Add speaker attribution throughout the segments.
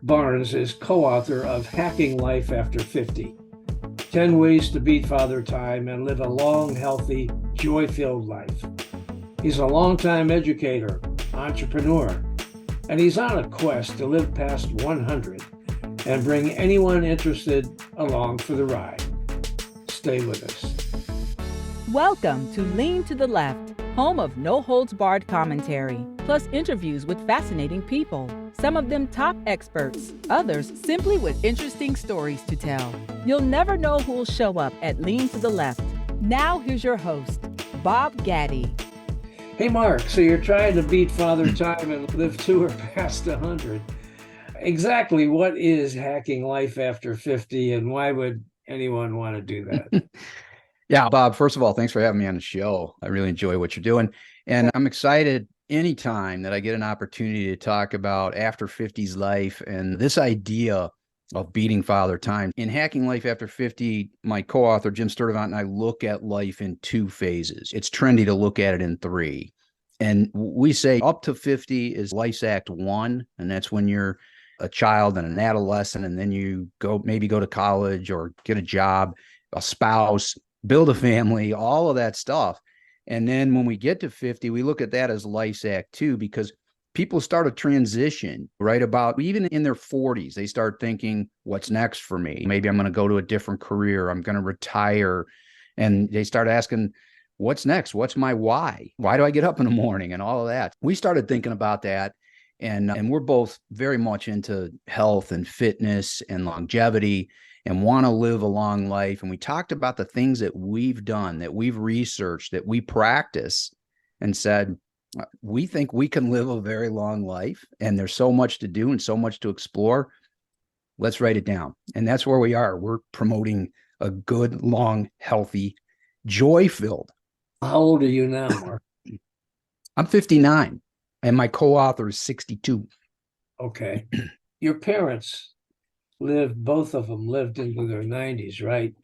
Speaker 1: Barnes is co-author of Hacking Life After 50, 10 Ways to Beat Father Time and Live a Long, Healthy, Joy-Filled Life. He's a longtime educator, entrepreneur, and he's on a quest to live past 100 and bring anyone interested along for the ride. Stay with us.
Speaker 2: Welcome to Lean to the Left, home of no-holds-barred commentary, plus interviews with fascinating people. Some of them top experts, others simply with interesting stories to tell. You'll never know who'll show up at Lean to the Left. Now here's your host, Bob Gaddy.
Speaker 1: Hey Mark, so you're trying to beat Father Time and live to or past 100. Exactly what is hacking life after 50 and why would anyone want to do that?
Speaker 3: Yeah, Bob, first of all, thanks for having me on the show. I really enjoy what you're doing. And I'm excited anytime that I get an opportunity to talk about after 50's life and this idea of beating Father Time. In Hacking Life After 50, my co-author, Jim Sturdivant, and I look at life in two phases. It's trendy to look at it in three. And we say up to 50 is life's act one, and that's when you're a child and an adolescent, and then you maybe go to college or get a job, a spouse, build a family, all of that stuff. And then when we get to 50, we look at that as life's act two, because people start a transition right about even in their 40s. They start thinking, what's next for me? Maybe I'm going to go to a different career. I'm going to retire. And they start asking, what's next? What's my why? Why do I get up in the morning and all of that? We started thinking about that. And we're both very much into health and fitness and longevity and want to live a long life. And we talked about the things that we've done, that we've researched, that we practice, and said, we think we can live a very long life, and there's so much to do and so much to explore. Let's write it down. And that's where we are. We're promoting a good, long, healthy, joy-filled.
Speaker 1: How old are you now, Mark?
Speaker 3: I'm 59, and my co-author is 62.
Speaker 1: Okay. Your parents both of them lived into their 90s, right?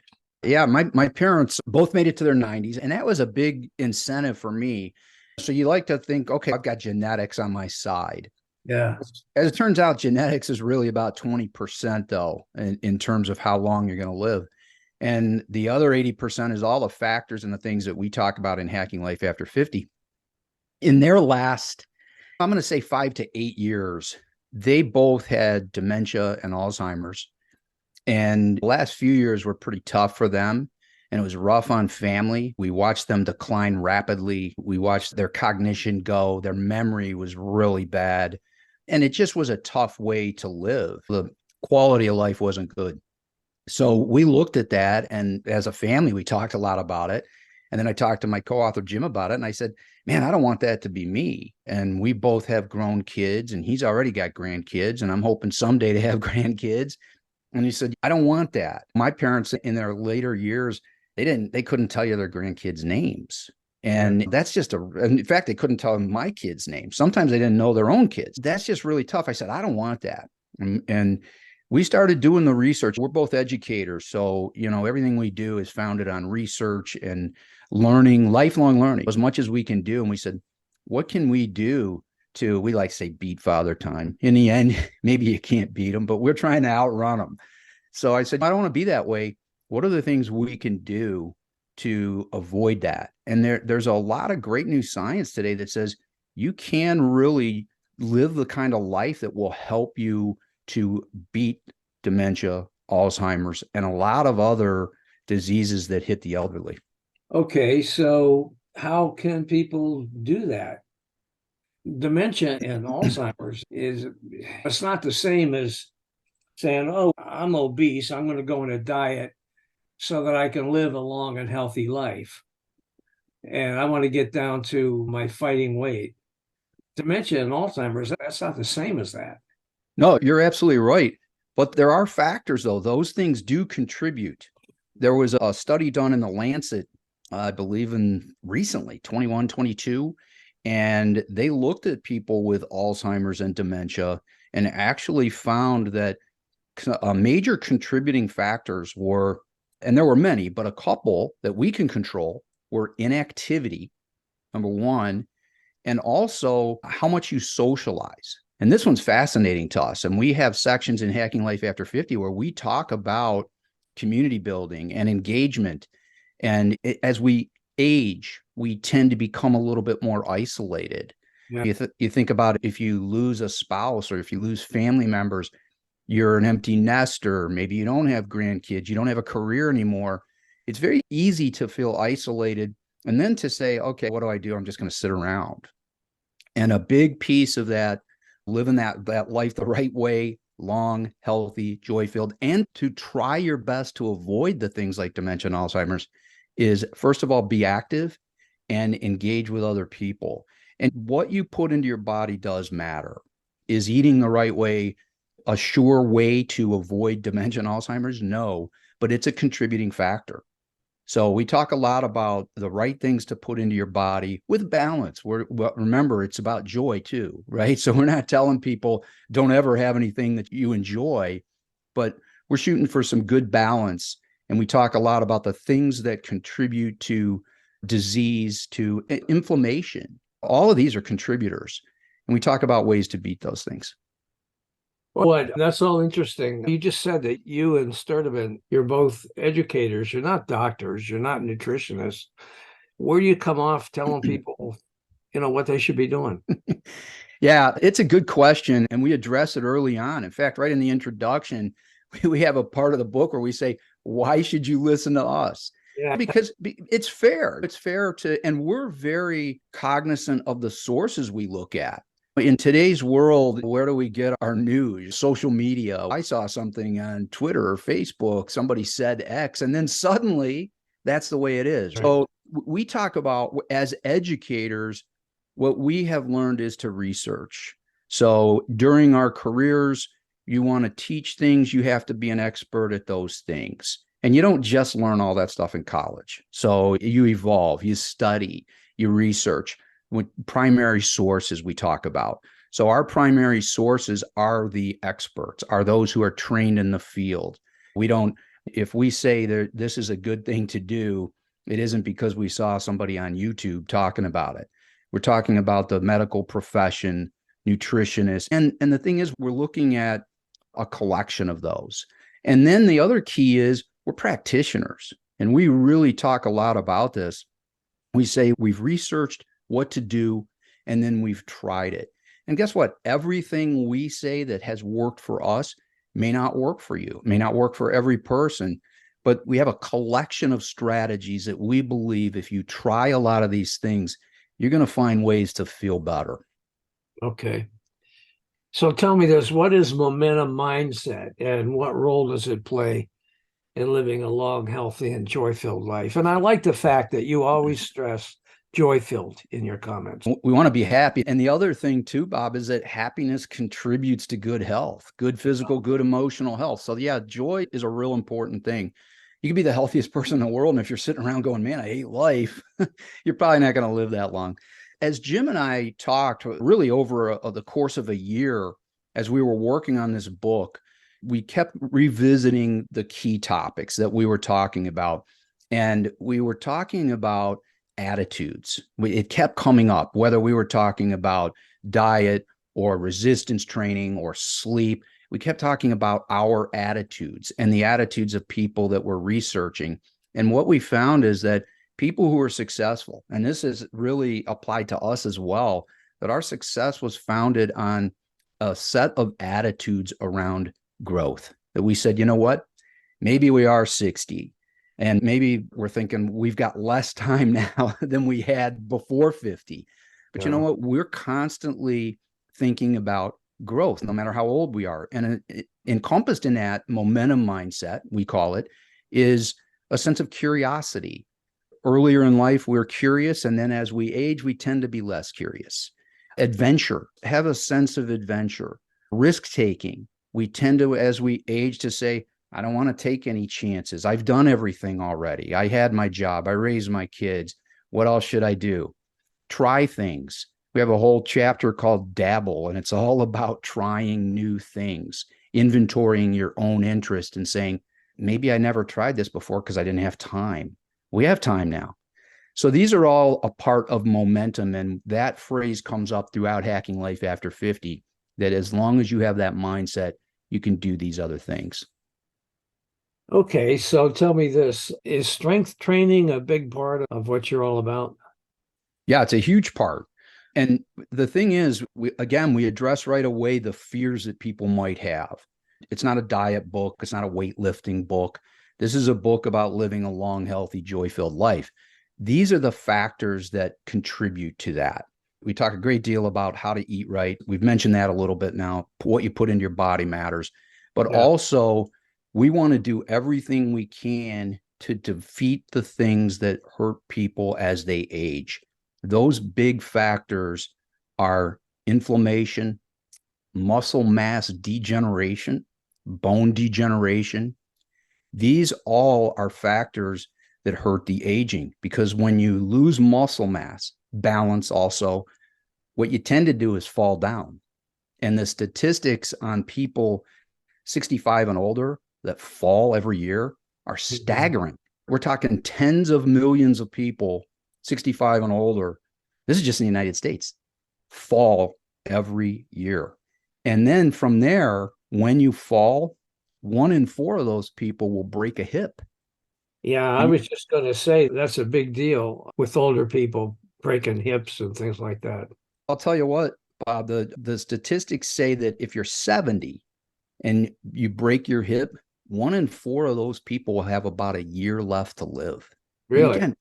Speaker 3: Yeah, my parents both made it to their 90s, and that was a big incentive for me. So you like to think, okay, I've got genetics on my side.
Speaker 1: Yeah.
Speaker 3: As it turns out, genetics is really about 20%, though, in terms of how long you're going to live. And the other 80% is all the factors and the things that we talk about in Hacking Life After 50. In their last, I'm going to say 5 to 8 years, they both had dementia and Alzheimer's. And the last few years were pretty tough for them. And it was rough on family. We watched them decline rapidly. We watched their cognition go. Their memory was really bad. And it just was a tough way to live. The quality of life wasn't good. So we looked at that. And as a family, we talked a lot about it. And then I talked to my co-author, Jim, about it. And I said, man, I don't want that to be me. And we both have grown kids, and he's already got grandkids. And I'm hoping someday to have grandkids. And he said, I don't want that. My parents in their later years, they couldn't tell you their grandkids' names. And that's in fact, they couldn't tell my kids' names. Sometimes they didn't know their own kids. That's just really tough. I said, I don't want that. And we started doing the research. We're both educators. So, everything we do is founded on research and learning, lifelong learning, as much as we can do. And we said, what can we do we like to say beat Father Time. In the end, maybe you can't beat them, but we're trying to outrun them. So I said, I don't want to be that way. What are the things we can do to avoid that? And there's a lot of great new science today that says you can really live the kind of life that will help you to beat dementia, Alzheimer's, and a lot of other diseases that hit the elderly.
Speaker 1: Okay, so how can people do that? Dementia and Alzheimer's it's not the same as saying, oh, I'm obese, I'm going to go on a diet so that I can live a long and healthy life. And I want to get down to my fighting weight. Dementia and Alzheimer's, that's not the same as that.
Speaker 3: No, you're absolutely right. But there are factors, though. Those things do contribute. There was a study done in the Lancet, I believe recently, 21, 22, and they looked at people with Alzheimer's and dementia and actually found that major contributing factors were, and there were many, but a couple that we can control were inactivity, number one, and also how much you socialize. And this one's fascinating to us. And we have sections in Hacking Life After 50 where we talk about community building and engagement. And as we age, we tend to become a little bit more isolated.
Speaker 1: Yeah.
Speaker 3: You think about if you lose a spouse or if you lose family members, you're an empty nester, maybe you don't have grandkids, you don't have a career anymore. It's very easy to feel isolated and then to say, okay, what do I do? I'm just going to sit around. And a big piece of that, living that life the right way, long, healthy, joy-filled, and to try your best to avoid the things like dementia and Alzheimer's is, first of all, be active and engage with other people. And what you put into your body does matter. Is eating the right way a sure way to avoid dementia and Alzheimer's? No, but it's a contributing factor. So we talk a lot about the right things to put into your body with balance. Remember, it's about joy too, right? So we're not telling people don't ever have anything that you enjoy, but we're shooting for some good balance. And we talk a lot about the things that contribute to disease, to inflammation. All of these are contributors. And we talk about ways to beat those things.
Speaker 1: Well, that's all interesting. You just said that you and Sturdivant, you're both educators. You're not doctors. You're not nutritionists. Where do you come off telling people, what they should be doing?
Speaker 3: Yeah, it's a good question. And we address it early on. In fact, right in the introduction, we have a part of the book where we say, why should you listen to us?
Speaker 1: Yeah.
Speaker 3: Because it's fair. It's fair and we're very cognizant of the sources we look at. In today's world, where do we get our news? Social media. I saw something on Twitter or Facebook, somebody said X, and then suddenly that's the way it is. Right. So we talk about, as educators, what we have learned is to research. So during our careers, you want to teach things, you have to be an expert at those things. And you don't just learn all that stuff in college. So you evolve, you study, you research. With primary sources we talk about. So our primary sources are the experts, are those who are trained in the field. If we say that this is a good thing to do, it isn't because we saw somebody on YouTube talking about it. We're talking about the medical profession, nutritionists. And the thing is, we're looking at a collection of those. And then the other key is we're practitioners. And we really talk a lot about this. We say we've researched what to do, and then we've tried it. And guess what? Everything we say that has worked for us may not work for you, may not work for every person, but we have a collection of strategies that we believe if you try a lot of these things, you're going to find ways to feel better.
Speaker 1: Okay. So tell me this, what is momentum mindset and what role does it play in living a long, healthy, and joy-filled life? And I like the fact that you always stress joy-filled in your comments.
Speaker 3: We want to be happy. And the other thing too, Bob, is that happiness contributes to good health, good physical, good emotional health. So yeah, joy is a real important thing. You can be the healthiest person in the world, and if you're sitting around going, man, I hate life, you're probably not going to live that long. As Jim and I talked really over the course of a year, as we were working on this book, we kept revisiting the key topics that we were talking about. And we were talking about attitudes. It kept coming up, whether we were talking about diet or resistance training or sleep. We kept talking about our attitudes and the attitudes of people that we're researching. And what we found is that people who are successful, and this is really applied to us as well, that our success was founded on a set of attitudes around growth. That we said, you know what, maybe we are 60. And maybe we're thinking we've got less time now than we had before 50. But you know what? We're constantly thinking about growth, no matter how old we are. And encompassed in that momentum mindset, we call it, is a sense of curiosity. Earlier in life, we're curious. And then as we age, we tend to be less curious. Adventure, have a sense of adventure. Risk-taking. We tend to, as we age, to say, I don't want to take any chances. I've done everything already. I had my job. I raised my kids. What else should I do? Try things. We have a whole chapter called Dabble, and it's all about trying new things, inventorying your own interest and saying, maybe I never tried this before because I didn't have time. We have time now. So these are all a part of momentum, and that phrase comes up throughout Hacking Life After 50. that as long as you have that mindset, you can do these other things.
Speaker 1: Okay, so tell me this, is strength training a big part of what you're all about?
Speaker 3: Yeah, it's a huge part. And the thing is, we address right away the fears that people might have. It's not a diet book, it's not a weightlifting book. This is a book about living a long, healthy, joy-filled life. These are the factors that contribute to that. We talk a great deal about how to eat right. We've mentioned that a little bit now. What you put into your body matters. But
Speaker 1: Yeah.
Speaker 3: also, we want to do everything we can to defeat the things that hurt people as they age. Those big factors are inflammation, muscle mass degeneration, bone degeneration. These all are factors that hurt the aging, because when you lose muscle mass, balance also, what you tend to do is fall down. And the statistics on people 65 and older that fall every year are staggering. We're talking tens of millions of people 65 and older. This is just in the United States, fall every year. And then from there, when you fall, 1 in 4 of those people will break a hip.
Speaker 1: Yeah, I
Speaker 3: And
Speaker 1: was just going to say that's a big deal with older people breaking hips and things like that.
Speaker 3: I'll tell you what, Bob, the statistics say that if you're 70 and you break your hip, 1 in 4 of those people will have about a year left to live. And
Speaker 1: Really?
Speaker 3: again,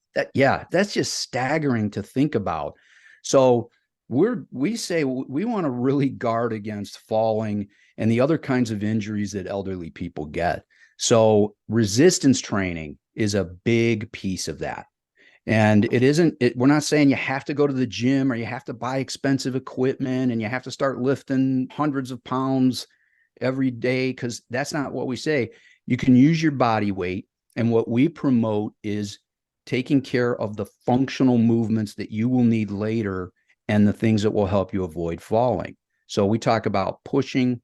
Speaker 3: that's just staggering to think about. So we say we want to really guard against falling and the other kinds of injuries that elderly people get. So resistance training is a big piece of that. And we're not saying you have to go to the gym or you have to buy expensive equipment and you have to start lifting hundreds of pounds every day, because that's not what we say. You can use your body weight. And what we promote is taking care of the functional movements that you will need later and the things that will help you avoid falling. So we talk about pushing,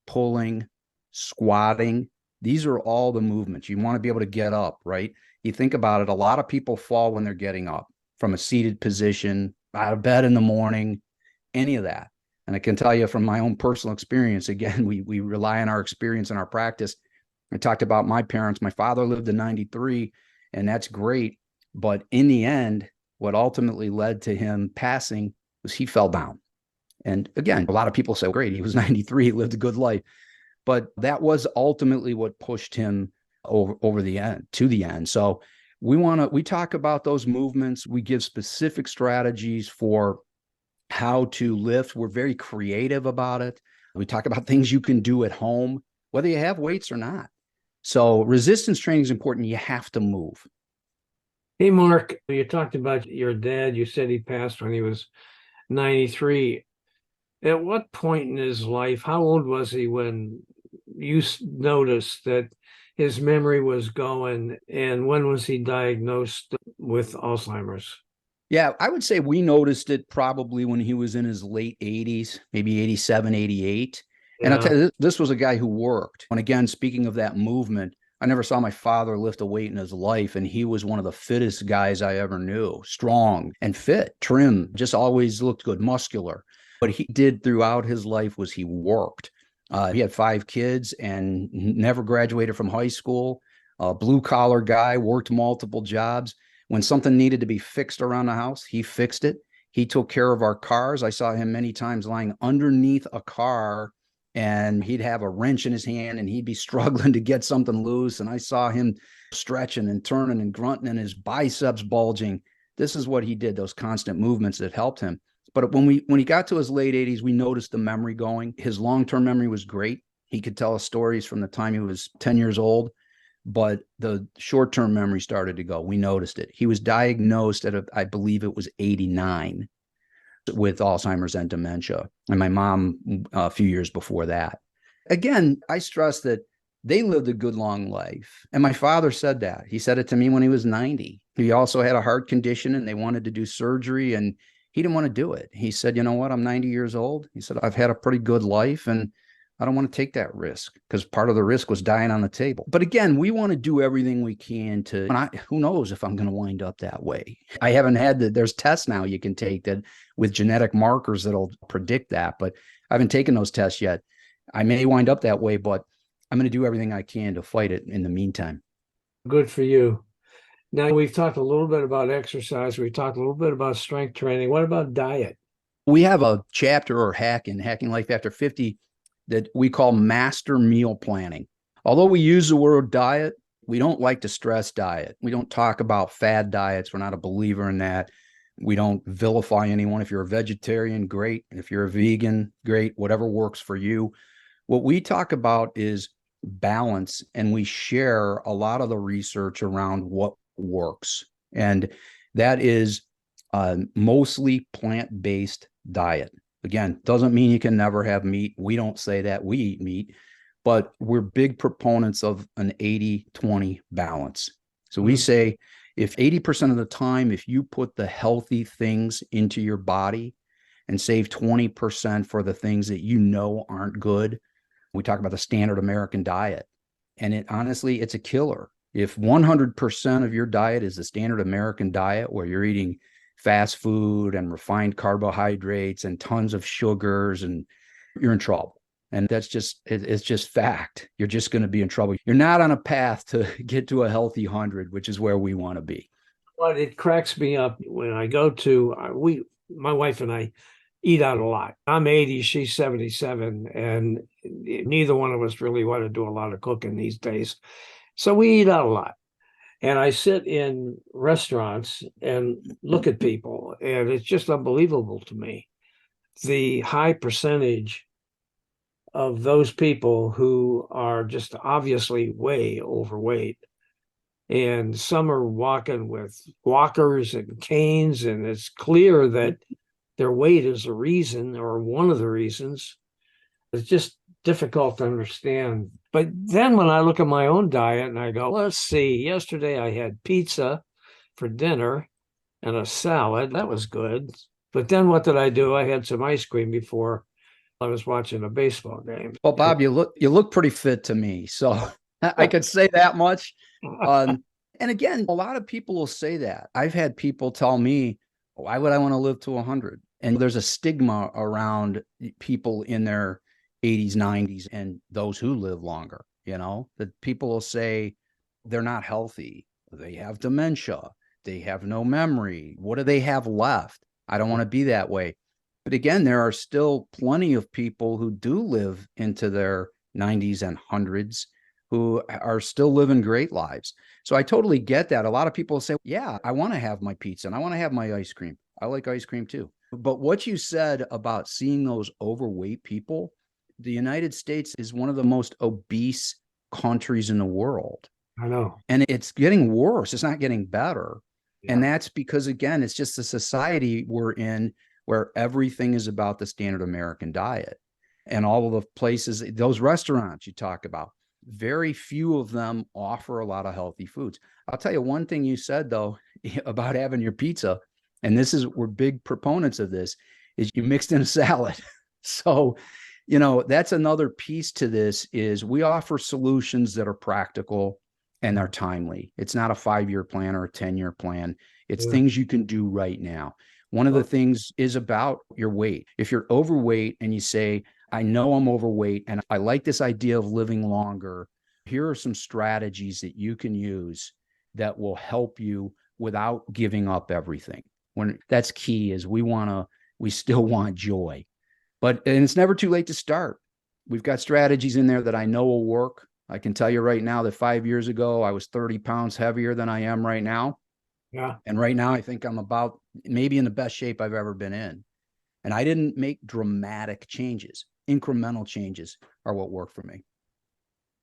Speaker 3: pulling, squatting. These are all the movements. You want to be able to get up, right? You think about it, a lot of people fall when they're getting up from a seated position, out of bed in the morning, any of that. And I can tell you from my own personal experience, again, we rely on our experience and our practice. I talked about my parents. My father lived to 93, and that's great. But in the end, what ultimately led to him passing was he fell down. And again, a lot of people say, great, he was 93, he lived a good life. But that was ultimately what pushed him over the end, to the end. So we talk about those movements. We give specific strategies for how to lift. We're very creative about it. We talk about things you can do at home, whether you have weights or not. So resistance training is important. You have to move.
Speaker 1: Hey, Mark, you talked about your dad. You said he passed when he was 93. At what point in his life, how old was he when you noticed that his memory was going, and when was he diagnosed with Alzheimer's?
Speaker 3: Yeah, I would say we noticed it probably when he was in his late 80s, maybe 87, 88. And I'll
Speaker 1: Yeah,
Speaker 3: tell you, this was a guy who worked. And again, speaking of that movement, I never saw my father lift a weight in his life. And he was one of the fittest guys I ever knew, strong and fit, trim, just always looked good, muscular. What he did throughout his life was he worked. He had 5 kids and never graduated from high school. A blue collar guy, worked multiple jobs. When something needed to be fixed around the house, he fixed it. He took care of our cars. I saw him many times lying underneath a car, and he'd have a wrench in his hand and he'd be struggling to get something loose. And I saw him stretching and turning and grunting and his biceps bulging. This is what he did, those constant movements that helped him. But when he got to his late 80s, we noticed the memory going. His long-term memory was great. He could tell us stories from the time he was 10 years old, but the short-term memory started to go. We noticed it. He was diagnosed at, I believe it was 89 with Alzheimer's and dementia. And my mom a few years before that. Again, I stress that they lived a good long life. And my father said that. He said it to me when he was 90. He also had a heart condition and they wanted to do surgery and he didn't want to do it. He said, you know what? I'm 90 years old. He said, I've had a pretty good life and I don't want to take that risk because part of the risk was dying on the table. But again, we want to do everything we can to, and who knows if I'm going to wind up that way. I haven't had there's tests now you can take that with genetic markers that'll predict that, but I haven't taken those tests yet. I may wind up that way, but I'm going to do everything I can to fight it in the meantime.
Speaker 1: Good for you. Now, we've talked a little bit about exercise. We talked a little bit about strength training. What about diet?
Speaker 3: We have a chapter or hack in Hacking Life After 50 that we call master meal planning. Although we use the word diet, we don't like to stress diet. We don't talk about fad diets. We're not a believer in that. We don't vilify anyone. If you're a vegetarian, great. If you're a vegan, great. Whatever works for you. What we talk about is balance, and we share a lot of the research around what works. And that is mostly plant-based diet. Again, doesn't mean you can never have meat. We don't say that. We eat meat, but we're big proponents of an 80-20 balance. So we say if 80% of the time, if you put the healthy things into your body and save 20% for the things that you know aren't good, we talk about the standard American diet. And honestly, it's a killer. If 100% of your diet is the standard American diet where you're eating fast food and refined carbohydrates and tons of sugars, and you're in trouble. And that's just, it's just fact. You're just going to be in trouble. You're not on a path to get to a healthy 100, which is where we want to be.
Speaker 1: Well, it cracks me up when I go to, my wife and I eat out a lot. I'm 80, she's 77, and neither one of us really want to do a lot of cooking these days. So we eat out a lot. And I sit in restaurants and look at people, and it's just unbelievable to me. The high percentage of those people who are just obviously way overweight. And some are walking with walkers and canes, and it's clear that their weight is a reason or one of the reasons. It's just difficult to understand. But then when I look at my own diet and I go, let's see, yesterday I had pizza for dinner and a salad. That was good. But then what did I do? I had some ice cream before I was watching a baseball game.
Speaker 3: Well, Bob, you look pretty fit to me. So I could say that much. And again, a lot of people will say that. I've had people tell me, why would I want to live to 100? And there's a stigma around people in their 80s, 90s, and those who live longer, that people will say they're not healthy. They have dementia. They have no memory. What do they have left? I don't want to be that way. But again, there are still plenty of people who do live into their 90s and 100s who are still living great lives. So I totally get that. A lot of people say, yeah, I want to have my pizza and I want to have my ice cream. I like ice cream too. But what you said about seeing those overweight people, the United States is one of the most obese countries in the world.
Speaker 1: I know.
Speaker 3: And it's getting worse. It's not getting better. Yeah. And that's because, again, it's just the society we're in where everything is about the standard American diet. And all of the places, those restaurants you talk about, very few of them offer a lot of healthy foods. I'll tell you one thing you said, though, about having your pizza, and we're big proponents of this, is you mixed in a salad. So, that's another piece to this is we offer solutions that are practical and are timely. It's not a 5-year plan or a 10-year plan. It's things you can do right now. One of the things is about your weight. If you're overweight and you say, I know I'm overweight and I like this idea of living longer, here are some strategies that you can use that will help you without giving up everything. When that's key is we still want joy. And it's never too late to start. We've got strategies in there that I know will work. I can tell you right now that 5 years ago, I was 30 pounds heavier than I am right now.
Speaker 1: Yeah.
Speaker 3: And right now, I think I'm about maybe in the best shape I've ever been in. And I didn't make dramatic changes. Incremental changes are what worked for me.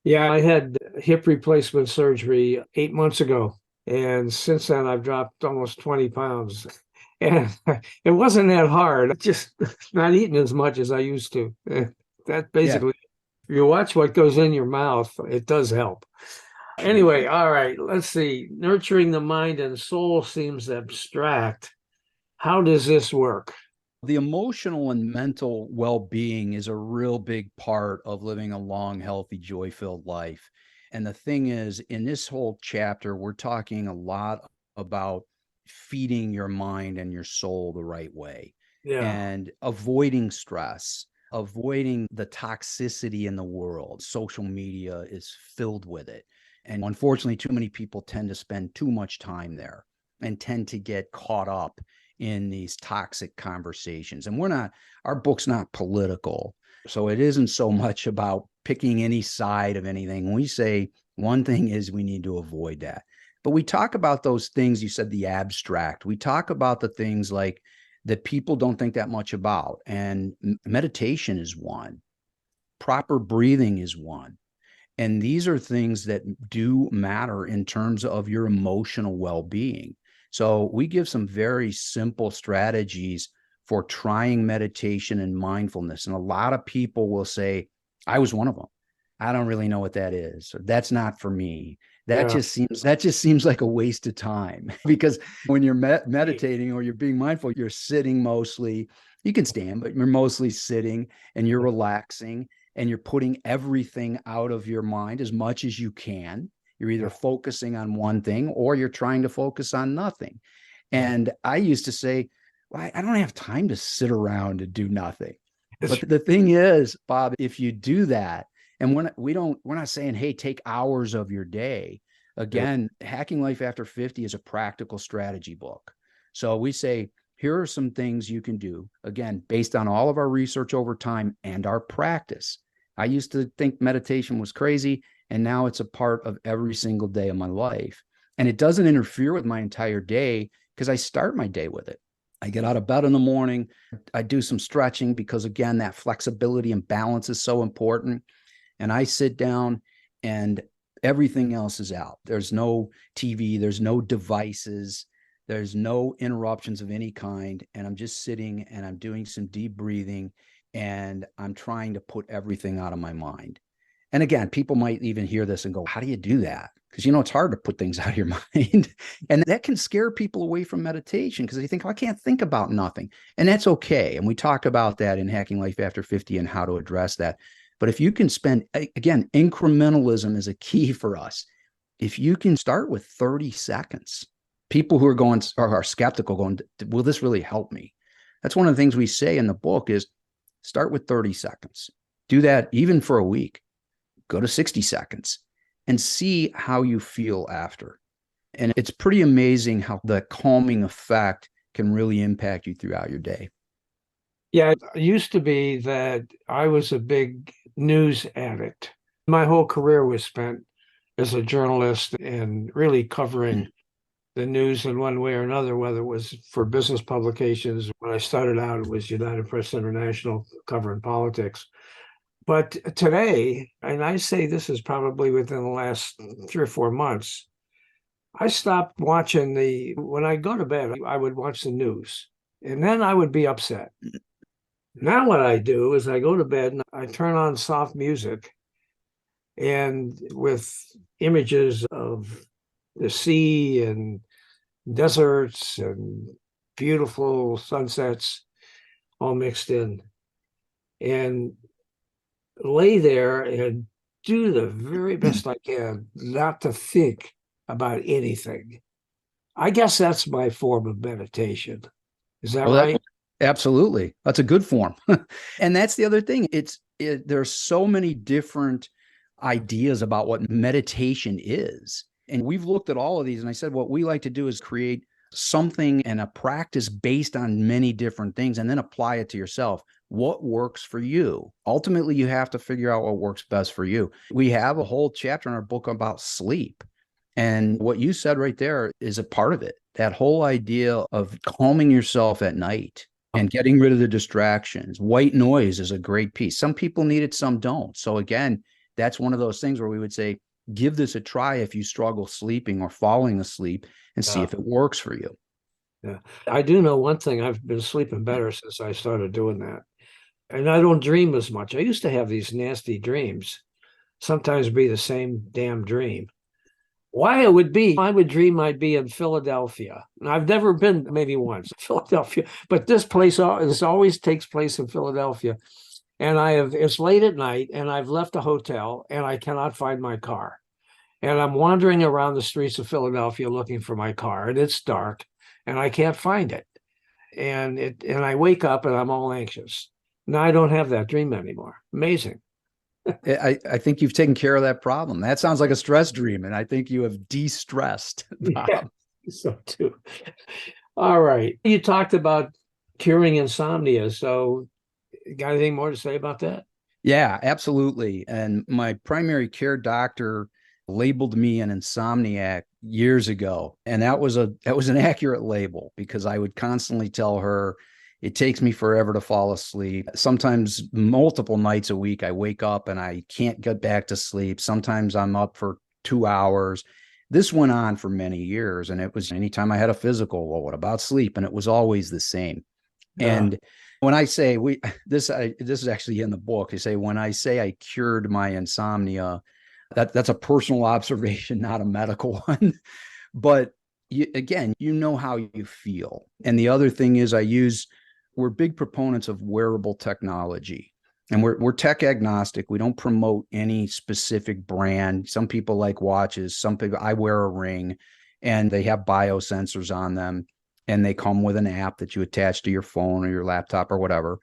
Speaker 1: Yeah, I had hip replacement surgery 8 months ago. And since then, I've dropped almost 20 pounds. And it wasn't that hard. Just not eating as much as I used to. That basically, if you watch what goes in your mouth, it does help. Anyway, all right, let's see. Nurturing the mind and soul seems abstract. How does this work?
Speaker 3: The emotional and mental well-being is a real big part of living a long, healthy, joy-filled life. And the thing is, in this whole chapter, we're talking a lot about feeding your mind and your soul the right way
Speaker 1: Yeah.
Speaker 3: and avoiding stress, avoiding the toxicity in the world. Social media is filled with it. And unfortunately, too many people tend to spend too much time there and tend to get caught up in these toxic conversations. And our book's not political. So it isn't so much about picking any side of anything. We say one thing is we need to avoid that. But we talk about those things, you said the abstract. We talk about the things like that people don't think that much about. And meditation is one, proper breathing is one. And these are things that do matter in terms of your emotional well-being. So we give some very simple strategies for trying meditation and mindfulness. And a lot of people will say, I was one of them. I don't really know what that is. Or that's not for me. That
Speaker 1: Yeah.
Speaker 3: just seems like a waste of time because when you're meditating or you're being mindful, you're sitting mostly. You can stand, but you're mostly sitting and you're relaxing and you're putting everything out of your mind as much as you can. You're either focusing on one thing or you're trying to focus on nothing. And I used to say, well, I don't have time to sit around and do nothing. But the thing is, Bob, if you do that, and we're not saying, hey, take hours of your day. Again, Hacking Life After 50 is a practical strategy book. So we say, here are some things you can do, again, based on all of our research over time and our practice. I used to think meditation was crazy, and now it's a part of every single day of my life. And it doesn't interfere with my entire day because I start my day with it. I get out of bed in the morning. I do some stretching because, again, that flexibility and balance is so important. And I sit down and everything else is out. There's no TV, there's no devices, there's no interruptions of any kind. And I'm just sitting and I'm doing some deep breathing and I'm trying to put everything out of my mind. And again, people might even hear this and go, how do you do that? Because, it's hard to put things out of your mind. And that can scare people away from meditation because they think, oh, I can't think about nothing. And that's okay. And we talk about that in Hacking Life After 50 and how to address that. But if you can spend, again, incrementalism is a key for us. If you can start with 30 seconds, people who are skeptical going, will this really help me? That's one of the things we say in the book is start with 30 seconds. Do that even for a week. Go to 60 seconds and see how you feel after. And it's pretty amazing how the calming effect can really impact you throughout your day.
Speaker 1: Yeah, it used to be that I was a big news addict. My whole career was spent as a journalist and really covering the news in one way or another, whether it was for business publications. When I started out, it was United Press International covering politics. But today, and I say this is probably within the last 3 or 4 months, I stopped watching when I go to bed, I would watch the news and then I would be upset. Now what I do is I go to bed and I turn on soft music and with images of the sea and deserts and beautiful sunsets all mixed in and lay there and do the very best I can not to think about anything. I guess that's my form of meditation. Is that right?
Speaker 3: Absolutely. That's a good form. And that's the other thing. There's so many different ideas about what meditation is. And we've looked at all of these. And I said, what we like to do is create something and a practice based on many different things and then apply it to yourself. What works for you? Ultimately, you have to figure out what works best for you. We have a whole chapter in our book about sleep. And what you said right there is a part of it. That whole idea of calming yourself at night and getting rid of the distractions. White noise is a great piece. Some people need it, some don't. So again, that's one of those things where we would say, give this a try if you struggle sleeping or falling asleep and see if it works for you.
Speaker 1: Yeah. I do know one thing. I've been sleeping better since I started doing that. And I don't dream as much. I used to have these nasty dreams, sometimes be the same damn dream. Why it would be, I would dream I'd be in Philadelphia. And I've never been, maybe once, Philadelphia, but this this always takes place in Philadelphia. And it's late at night and I've left the hotel and I cannot find my car. And I'm wandering around the streets of Philadelphia looking for my car, and it's dark and I can't find it. And I wake up and I'm all anxious. Now I don't have that dream anymore. Amazing.
Speaker 3: I think you've taken care of that problem. That sounds like a stress dream, and I think you have de-stressed, Bob.
Speaker 1: Yeah, so too. All right. You talked about curing insomnia. So got anything more to say about that?
Speaker 3: Yeah, absolutely. And my primary care doctor labeled me an insomniac years ago. And that was an accurate label because I would constantly tell her it takes me forever to fall asleep. Sometimes multiple nights a week, I wake up and I can't get back to sleep. Sometimes I'm up for 2 hours. This went on for many years. And it was anytime I had a physical, well, what about sleep? And it was always the same.
Speaker 1: Yeah.
Speaker 3: And when I say this is actually in the book. I say, when I say I cured my insomnia, that's a personal observation, not a medical one. But again, you know how you feel. And the other thing is we're big proponents of wearable technology, and we're tech agnostic. We don't promote any specific brand. Some people like watches. Some people, I wear a ring and they have biosensors on them. And they come with an app that you attach to your phone or your laptop or whatever.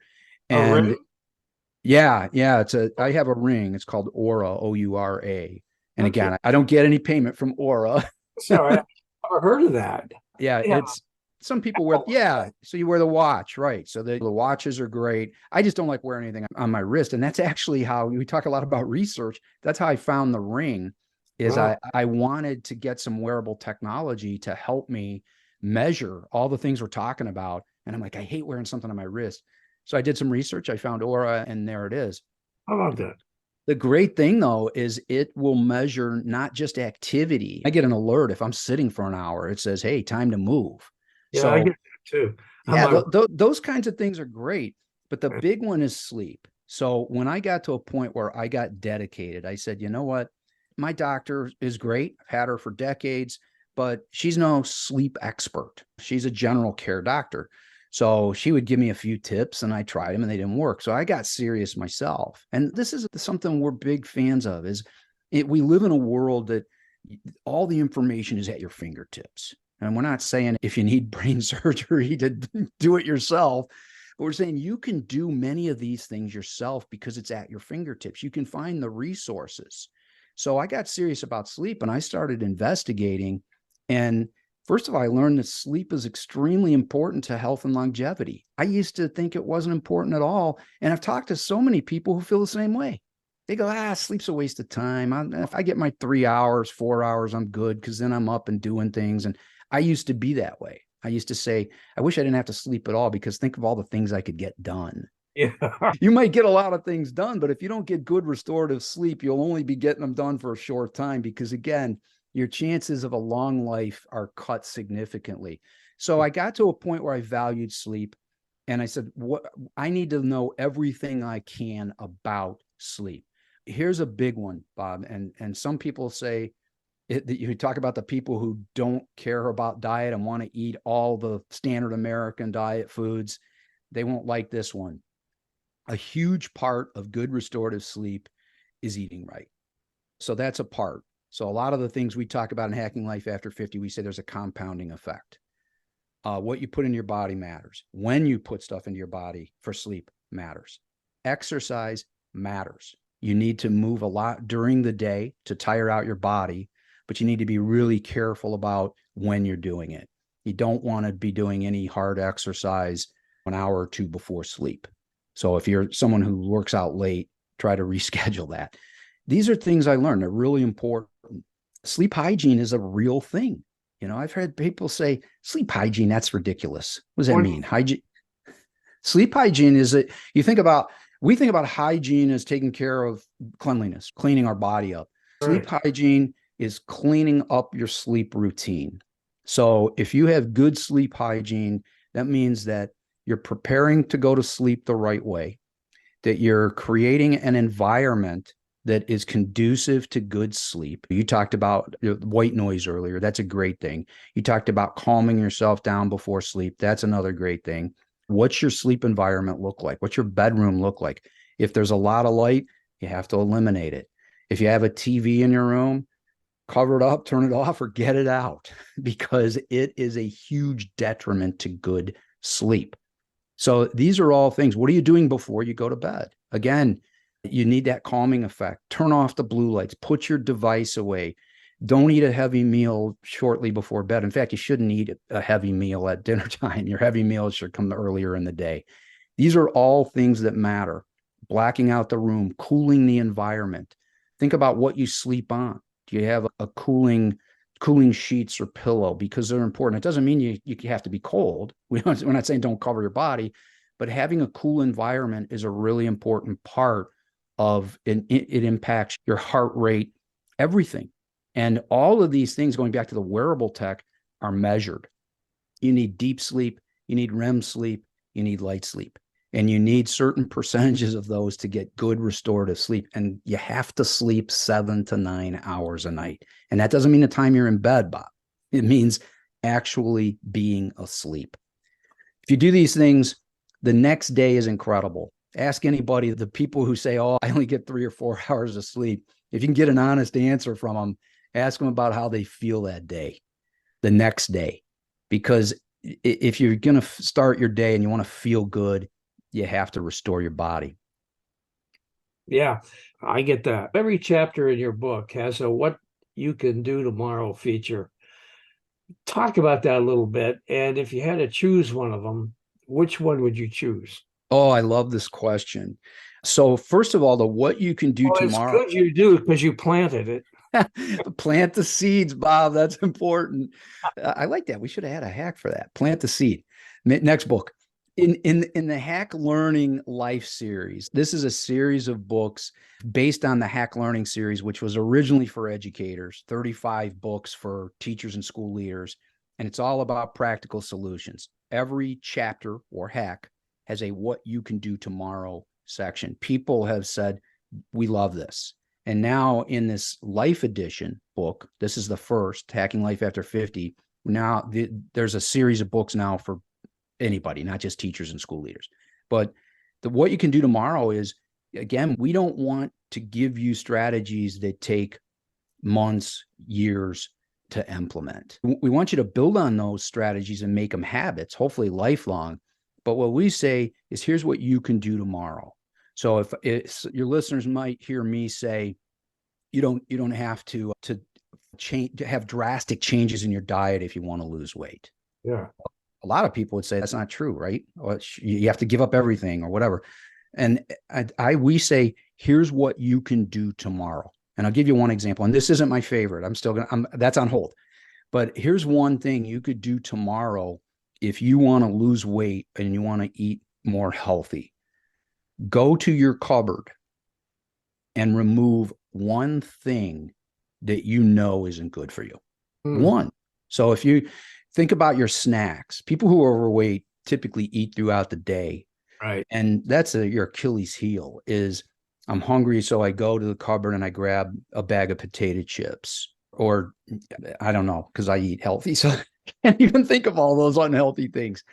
Speaker 3: And yeah, I have a ring. It's called Aura, Oura. And again, I don't get any payment from Aura.
Speaker 1: Sorry, I've never heard of that.
Speaker 3: Yeah, it's some people wear, so you wear the watch, right? So the watches are great. I just don't like wearing anything on my wrist. And that's actually how we talk a lot about research. That's how I found the ring is I wanted to get some wearable technology to help me measure all the things we're talking about. And I'm like, I hate wearing something on my wrist. So I did some research. I found Aura, and there it is.
Speaker 1: How about that?
Speaker 3: The great thing, though, is it will measure not just activity. I get an alert if I'm sitting for an hour. It says, hey, time to move.
Speaker 1: Yeah,
Speaker 3: so,
Speaker 1: I get that too.
Speaker 3: Yeah, those kinds of things are great. But the big one is sleep. So when I got to a point where I got dedicated, I said, you know what? My doctor is great. I've had her for decades, but she's no sleep expert. She's a general care doctor. So she would give me a few tips and I tried them and they didn't work. So I got serious myself. And this is something we're big fans of we live in a world that all the information is at your fingertips. And we're not saying if you need brain surgery to do it yourself, but we're saying you can do many of these things yourself because it's at your fingertips. You can find the resources. So I got serious about sleep and I started investigating. And first of all, I learned that sleep is extremely important to health and longevity. I used to think it wasn't important at all. And I've talked to so many people who feel the same way. They go, sleep's a waste of time. If I get my 3 hours, 4 hours, I'm good because then I'm up and doing things. And I used to be that way. I used to say, I wish I didn't have to sleep at all because think of all the things I could get done.
Speaker 1: Yeah.
Speaker 3: You might get a lot of things done, but if you don't get good restorative sleep, you'll only be getting them done for a short time because, again, your chances of a long life are cut significantly. So I got to a point where I valued sleep and I said, I need to know everything I can about sleep. Here's a big one, Bob. And some people say you talk about the people who don't care about diet and want to eat all the standard American diet foods. They won't like this one. A huge part of good restorative sleep is eating right. So that's a part. So a lot of the things we talk about in Hacking Life After 50, we say there's a compounding effect. What you put in your body matters. When you put stuff into your body for sleep matters. Exercise matters. You need to move a lot during the day to tire out your body, but you need to be really careful about when you're doing it. You don't want to be doing any hard exercise an hour or two before sleep. So if you're someone who works out late, try to reschedule that. These are things I learned. They're really important. Sleep hygiene is a real thing. You know, I've heard people say sleep hygiene, that's ridiculous. What does that mean? Hygiene. Sleep hygiene is we think about hygiene as taking care of cleanliness, cleaning our body up. Sleep hygiene is cleaning up your sleep routine. So if you have good sleep hygiene, that means that you're preparing to go to sleep the right way, that you're creating an environment that is conducive to good sleep. You talked about white noise earlier. That's a great thing. You talked about calming yourself down before sleep. That's another great thing. What's your sleep environment look like? What's your bedroom look like? If there's a lot of light, you have to eliminate it. If you have a TV in your room, cover it up, turn it off, or get it out, because it is a huge detriment to good sleep. So these are all things. What are you doing before you go to bed? Again, you need that calming effect. Turn off the blue lights, put your device away. Don't eat a heavy meal shortly before bed. In fact, you shouldn't eat a heavy meal at dinner time. Your heavy meal should come earlier in the day. These are all things that matter. Blacking out the room, cooling the environment. Think about what you sleep on. Do you have a cooling sheets or pillow? Because they're important. It doesn't mean you have to be cold. We're not saying don't cover your body, but having a cool environment is a really important part of it. It impacts your heart rate, everything. And all of these things, going back to the wearable tech, are measured. You need deep sleep, you need REM sleep, you need light sleep. And you need certain percentages of those to get good restorative sleep. And you have to sleep 7 to 9 hours a night. And that doesn't mean the time you're in bed, Bob. It means actually being asleep. If you do these things, the next day is incredible. Ask anybody, the people who say, oh, I only get 3 or 4 hours of sleep. If you can get an honest answer from them, ask them about how they feel that day, the next day. Because if you're going to start your day and you want to feel good, you have to restore your body.
Speaker 1: Yeah, I get that. Every chapter in your book has a what you can do tomorrow feature. Talk about that a little bit. And if you had to choose one of them, which one would you choose?
Speaker 3: Oh, I love this question. So first of all, the what you can do
Speaker 1: Well, it's
Speaker 3: tomorrow.
Speaker 1: good you do because you planted it.
Speaker 3: Plant the seeds, Bob. That's important. I like that. We should have had a hack for that. Plant the seed. Next book. In the Hack Learning Life series, this is a series of books based on the Hack Learning series, which was originally for educators, 35 books for teachers and school leaders. And it's all about practical solutions. Every chapter or hack has a what you can do tomorrow section. People have said, we love this. And now in this Life Edition book, this is the first, Hacking Life After 50. Now there's a series of books now for anybody, not just teachers and school leaders. But what you can do tomorrow is, again, we don't want to give you strategies that take months, years to implement. We want you to build on those strategies and make them habits, hopefully lifelong. But what we say is, here's what you can do tomorrow. So if it's, your listeners might hear me say, you don't have to change, to have drastic changes in your diet if you want to lose weight.
Speaker 1: Yeah.
Speaker 3: A lot of people would say that's not true, right? Or you have to give up everything or whatever. And we say, here's what you can do tomorrow. And I'll give you one example. And this isn't my favorite. That's on hold. But here's one thing you could do tomorrow if you want to lose weight and you want to eat more healthy. Go to your cupboard and remove one thing that you know isn't good for you. One. So if you think about your snacks, people who are overweight typically eat throughout the day.
Speaker 1: Right.
Speaker 3: And that's your Achilles heel is, I'm hungry, so I go to the cupboard and I grab a bag of potato chips, or I don't know, because I eat healthy. So I can't even think of all those unhealthy things.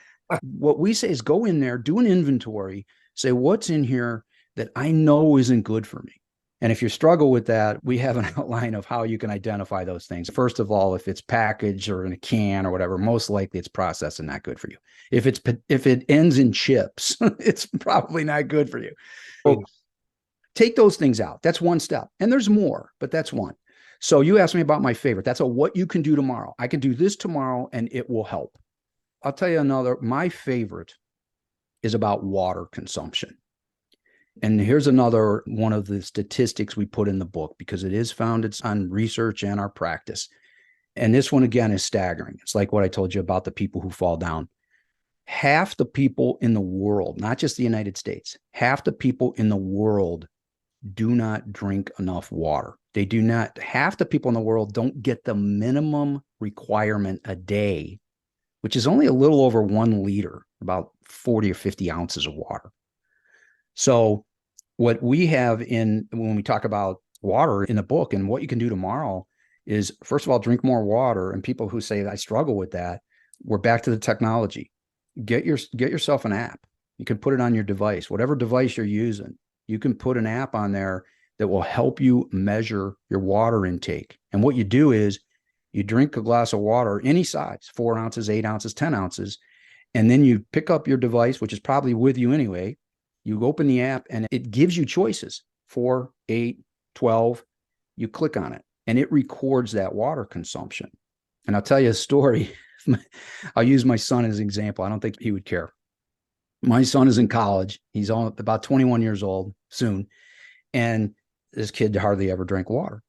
Speaker 3: What we say is go in there, do an inventory, say what's in here that I know isn't good for me. And if you struggle with that, we have an outline of how you can identify those things. First of all, if it's packaged or in a can or whatever, most likely it's processed and not good for you. If it ends in chips, it's probably not good for you. So take those things out. That's one step. And there's more, but that's one. So you asked me about my favorite. That's what you can do tomorrow. I can do this tomorrow and it will help. I'll tell you another. My favorite is about water consumption. And here's another one of the statistics we put in the book, because it is founded on research and our practice. And this one, again, is staggering. It's like what I told you about the people who fall down. Half the people in the world, not just the United States, half the people in the world do not drink enough water. They do not. Half the people in the world don't get the minimum requirement a day, which is only a little over 1 liter, about 40 or 50 ounces of water. So what we have when we talk about water in the book. And what you can do tomorrow is, first of all, drink more water. And people who say, I struggle with that, we're back to the technology. Get yourself an app. You can put it on your device, whatever device you're using. You can put an app on there that will help you measure your water intake. And what you do is you drink a glass of water, any size, 4 ounces, 8 ounces, 10 ounces. And then you pick up your device, which is probably with you anyway. You open the app and it gives you choices, 4, 8, 12. You click on it and it records that water consumption. And I'll tell you a story. I'll use my son as an example. I don't think he would care. My son is in college. He's about 21 years old soon. And this kid hardly ever drank water.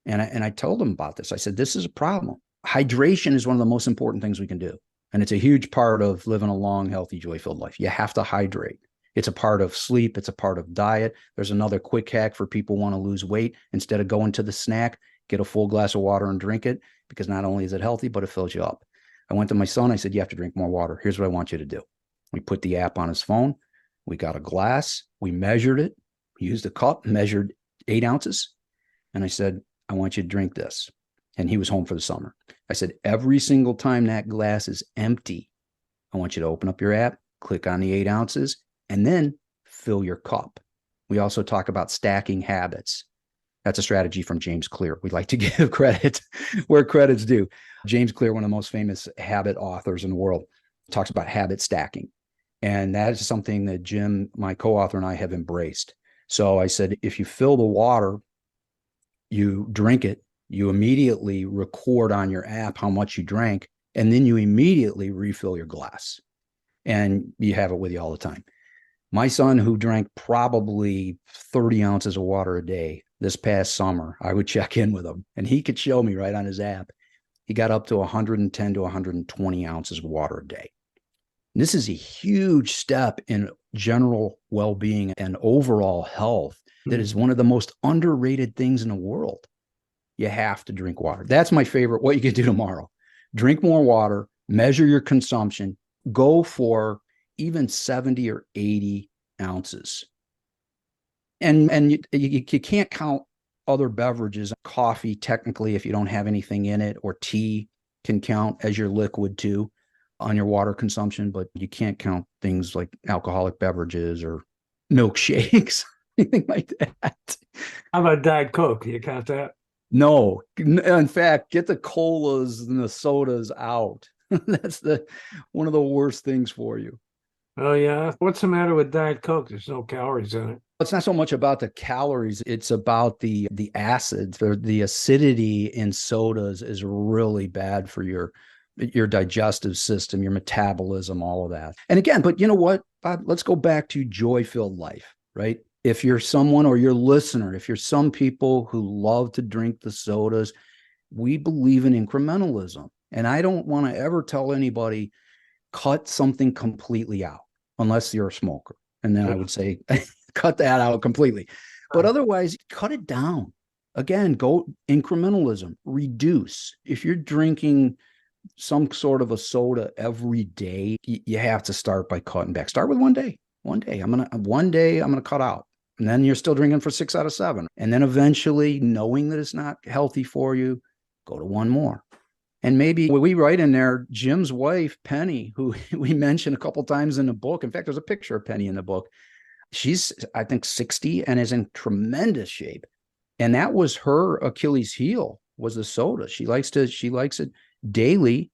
Speaker 3: And I told him about this. I said, this is a problem. Hydration is one of the most important things we can do. And it's a huge part of living a long, healthy, joy-filled life. You have to hydrate. It's a part of sleep. It's a part of diet. There's another quick hack for people who want to lose weight. Instead of going to the snack, get a full glass of water and drink it, because not only is it healthy, but it fills you up. I went to my son. I said, you have to drink more water. Here's what I want you to do. We put the app on his phone. We got a glass. We measured it. We used a cup, measured 8 ounces. And I said, I want you to drink this. And he was home for the summer. I said, every single time that glass is empty, I want you to open up your app, click on the 8 ounces, and then fill your cup. We also talk about stacking habits. That's a strategy from James Clear. We like to give credit where credit's due. James Clear, one of the most famous habit authors in the world, talks about habit stacking. And that is something that Jim, my co-author, and I have embraced. So I said, if you fill the water, you drink it, you immediately record on your app how much you drank, and then you immediately refill your glass. And you have it with you all the time. My son, who drank probably 30 ounces of water a day this past summer, I would check in with him, and he could show me right on his app. He got up to 110 to 120 ounces of water a day. And this is a huge step in general well-being and overall health. That is one of the most underrated things in the world. You have to drink water. That's my favorite. What you can do tomorrow: drink more water, measure your consumption, go for even 70 or 80 ounces. And you can't count other beverages. Coffee, technically, if you don't have anything in it, or tea can count as your liquid too on your water consumption, but you can't count things like alcoholic beverages or milkshakes, anything like that.
Speaker 1: How about Diet Coke? You count that?
Speaker 3: No. In fact, get the colas and the sodas out. That's one of the worst things for you.
Speaker 1: Oh, yeah. What's the matter with Diet Coke? There's no calories in it.
Speaker 3: It's not so much about the calories. It's about the acids, or the acidity in sodas is really bad for your digestive system, your metabolism, all of that. And again, but you know what, Bob, let's go back to joy-filled life, right? If you're someone, or your listener, if you're some people who love to drink the sodas, we believe in incrementalism. And I don't want to ever tell anybody, cut something completely out, unless you're a smoker. And then I would say, cut that out completely. But otherwise, cut it down. Again, go incrementalism, reduce. If you're drinking some sort of a soda every day, you have to start by cutting back. Start with one day. One day I'm gonna cut out. And then you're still drinking for 6 out of 7. And then eventually, knowing that it's not healthy for you, go to one more. And maybe we write in there, Jim's wife, Penny, who we mentioned a couple times in the book. In fact, there's a picture of Penny in the book. She's, I think, 60 and is in tremendous shape. And that was her Achilles heel, was the soda. She likes it daily.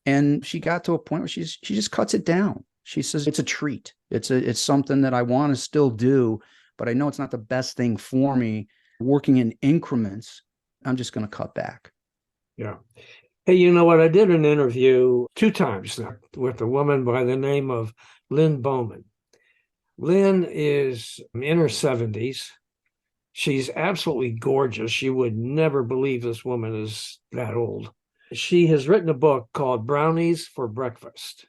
Speaker 3: And she got to a point where she just cuts it down. She says, it's a treat. It's something that I want to still do, but I know it's not the best thing for me. Working in increments, I'm just going to cut back.
Speaker 1: Yeah. Hey, you know what? I did an interview 2 times now with a woman by the name of Lynn Bowman. Lynn is in her 70s. She's absolutely gorgeous. You would never believe this woman is that old. She has written a book called Brownies for Breakfast.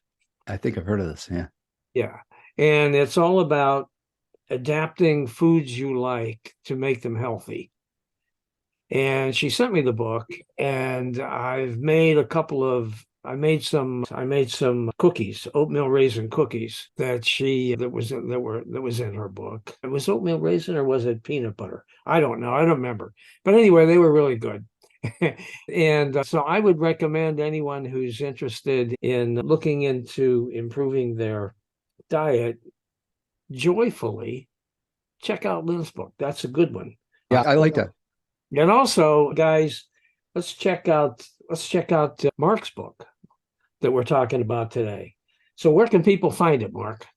Speaker 3: I think I've heard of this. Yeah.
Speaker 1: Yeah. And it's all about adapting foods you like to make them healthy. And she sent me the book, and I've made a couple of I made some cookies, oatmeal raisin cookies that was in her book. It was oatmeal raisin or was it peanut butter? I don't know. I don't remember. But anyway, they were really good. And so I would recommend anyone who's interested in looking into improving their diet joyfully, check out Lynn's book. That's a good one.
Speaker 3: Yeah, I like that.
Speaker 1: And also, guys, let's check out Mark's book that we're talking about today. So where can people find it, Mark?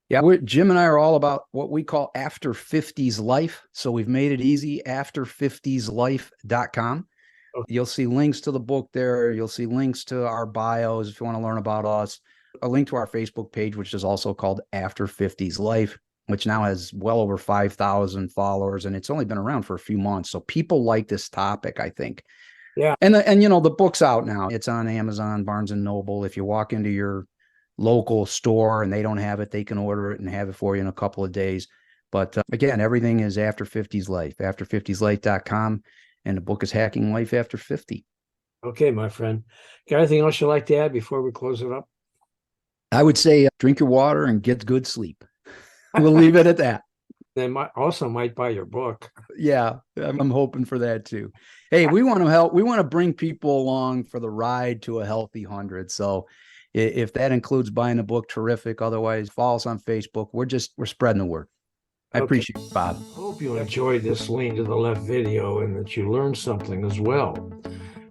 Speaker 3: Yeah, Jim and I are all about what we call after 50s life. So we've made it easy, after50slife.com.
Speaker 1: Okay.
Speaker 3: You'll see links to the book there. You'll see links to our bios if you want to learn about us. A link to our Facebook page, which is also called After 50s Life, which now has well over 5,000 followers, and it's only been around for a few months. So people like this topic, I think.
Speaker 1: Yeah.
Speaker 3: And the book's out now. It's on Amazon, Barnes and Noble. If you walk into your local store and they don't have it, they can order it and have it for you in a couple of days. But again, everything is After 50s Life, after50slife.com. And the book is Hacking Life After 50.
Speaker 1: Okay, my friend. Got anything else you'd like to add before we close it up?
Speaker 3: I would say drink your water and get good sleep. We'll leave it at that.
Speaker 1: They might buy your book.
Speaker 3: Yeah, I'm hoping for that too. Hey, we want to help. We want to bring people along for the ride to a healthy 100. So if that includes buying a book, terrific. Otherwise, follow us on Facebook. We're spreading the word. I appreciate it, Bob.
Speaker 1: I hope you enjoyed this Lean to the Left video and that you learned something as well.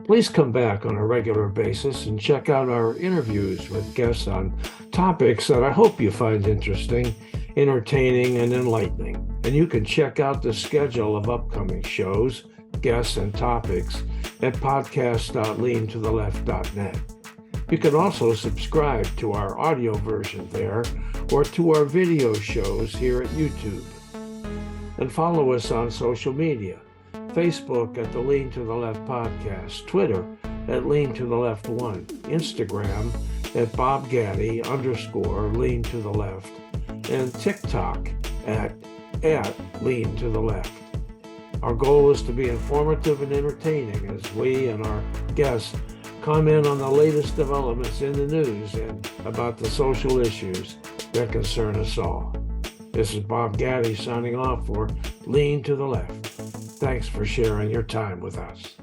Speaker 1: Please come back on a regular basis and check out our interviews with guests on topics that I hope you find interesting, entertaining, and enlightening. And you can check out the schedule of upcoming shows, guests, and topics at podcast.leantotheleft.net. You can also subscribe to our audio version there or to our video shows here at YouTube. And follow us on social media. Facebook at the Lean to the Left Podcast, Twitter at Lean to the Left 1, Instagram at Bob Gaddy _Lean to the Left, and TikTok at Lean to the Left. Our goal is to be informative and entertaining as we and our guests comment on the latest developments in the news and about the social issues that concern us all. This is Bob Gaddy signing off for Lean to the Left. Thanks for sharing your time with us.